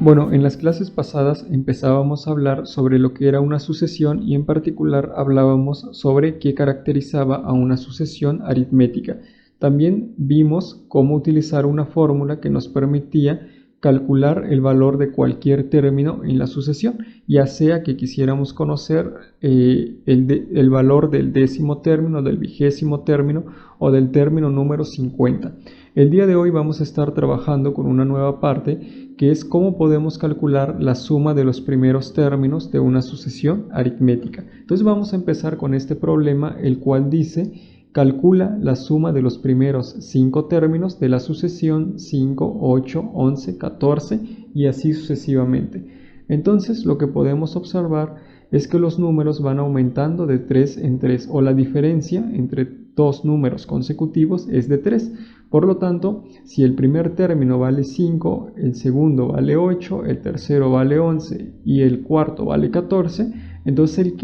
Bueno, en las clases pasadas empezábamos a hablar sobre lo que era una sucesión y en particular hablábamos sobre qué caracterizaba a una sucesión aritmética. También vimos cómo utilizar una fórmula que nos permitía calcular el valor de cualquier término en la sucesión, ya sea que quisiéramos conocer el valor del décimo término, del vigésimo término o del término número 50. El día de hoy vamos a estar trabajando con una nueva parte que es cómo podemos calcular la suma de los primeros términos de una sucesión aritmética. Entonces vamos a empezar con este problema, el cual dice: calcula la suma de los primeros 5 términos de la sucesión 5, 8, 11, 14 y así sucesivamente. Entonces lo que podemos observar es que los números van aumentando de 3 en 3, o la diferencia entre dos números consecutivos es de 3. Por lo tanto, si el primer término vale 5, el segundo vale 8, el tercero vale 11 y el cuarto vale 14, entonces el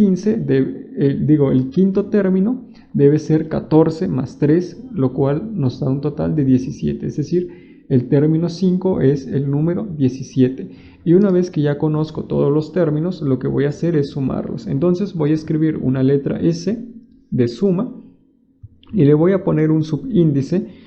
quinto término debe ser 14 más 3, lo cual nos da un total de 17. Es decir, el término 5 es el número 17. Y una vez que ya conozco todos los términos, lo que voy a hacer es sumarlos. Entonces voy a escribir una letra S de suma y le voy a poner un subíndice.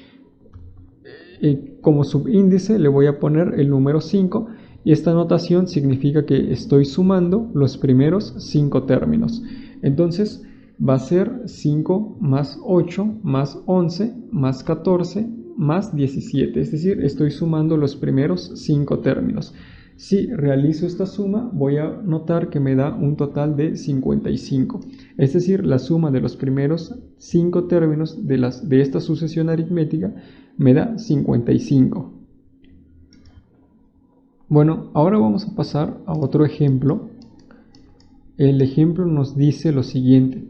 Como subíndice le voy a poner el número 5 y esta notación significa que estoy sumando los primeros 5 términos. Entonces va a ser 5 más 8 más 11 más 14 más 17, es decir, estoy sumando los primeros 5 términos. Si realizo esta suma, voy a notar que me da un total de 55, es decir, la suma de los primeros 5 términos de esta sucesión aritmética me da 55. Bueno, ahora vamos a pasar a otro ejemplo. El ejemplo nos dice lo siguiente: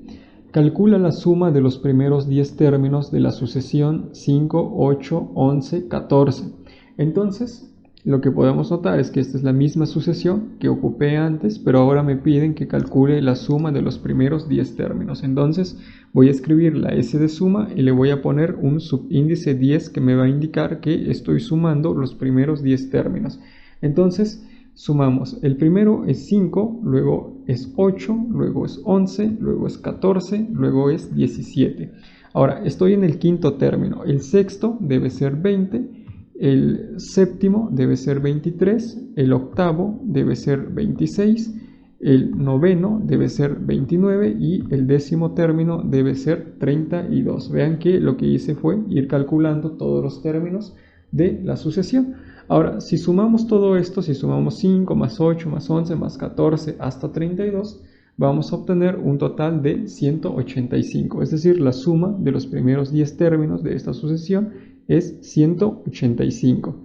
calcula la suma de los primeros 10 términos de la sucesión 5, 8, 11, 14. Entonces, lo que podemos notar es que esta es la misma sucesión que ocupé antes, pero ahora me piden que calcule la suma de los primeros 10 términos. Entonces, voy a escribir la S de suma y le voy a poner un subíndice 10 que me va a indicar que estoy sumando los primeros 10 términos. Entonces, sumamos. El primero es 5, luego es 8, luego es 11, luego es 14, luego es 17. Ahora, estoy en el quinto término. El sexto debe ser 20, el séptimo debe ser 23, el octavo debe ser 26, el noveno debe ser 29 y el décimo término debe ser 32. Vean que lo que hice fue ir calculando todos los términos de la sucesión. Ahora, si sumamos todo esto, si sumamos 5 más 8 más 11 más 14 hasta 32, vamos a obtener un total de 185. Es decir, la suma de los primeros 10 términos de esta sucesión es 185.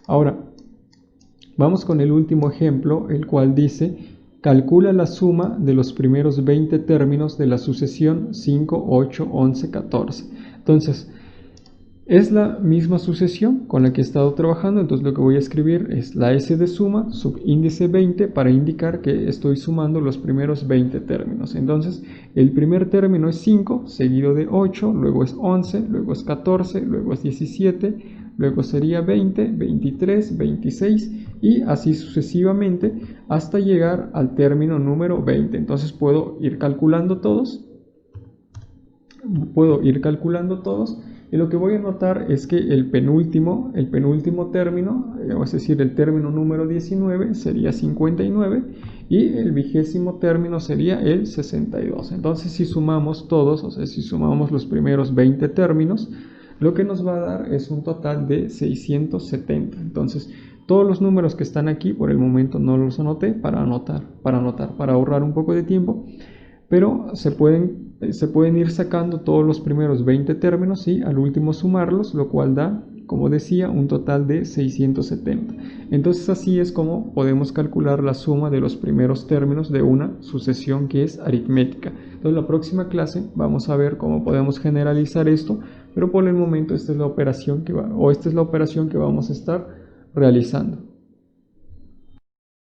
Ahora, vamos con el último ejemplo, el cual dice: calcula la suma de los primeros 20 términos de la sucesión 5, 8, 11, 14. Entonces, es la misma sucesión con la que he estado trabajando, entonces lo que voy a escribir es la S de suma, subíndice 20, para indicar que estoy sumando los primeros 20 términos. Entonces, el primer término es 5, seguido de 8, luego es 11, luego es 14, luego es 17, luego sería 20, 23, 26 y así sucesivamente hasta llegar al término número 20. Entonces puedo ir calculando todos. Y lo que voy a notar es que el penúltimo término, es decir, el término número 19 sería 59 y el vigésimo término sería el 62. Entonces, si sumamos todos, o sea, si sumamos los primeros 20 términos, lo que nos va a dar es un total de 670. Entonces, todos los números que están aquí, por el momento no los anoté para ahorrar un poco de tiempo, pero se pueden ir sacando todos los primeros 20 términos y al último sumarlos, lo cual da, como decía, un total de 670. Entonces así es como podemos calcular la suma de los primeros términos de una sucesión que es aritmética. Entonces en la próxima clase vamos a ver cómo podemos generalizar esto, pero por el momento esta es la operación que vamos a estar realizando.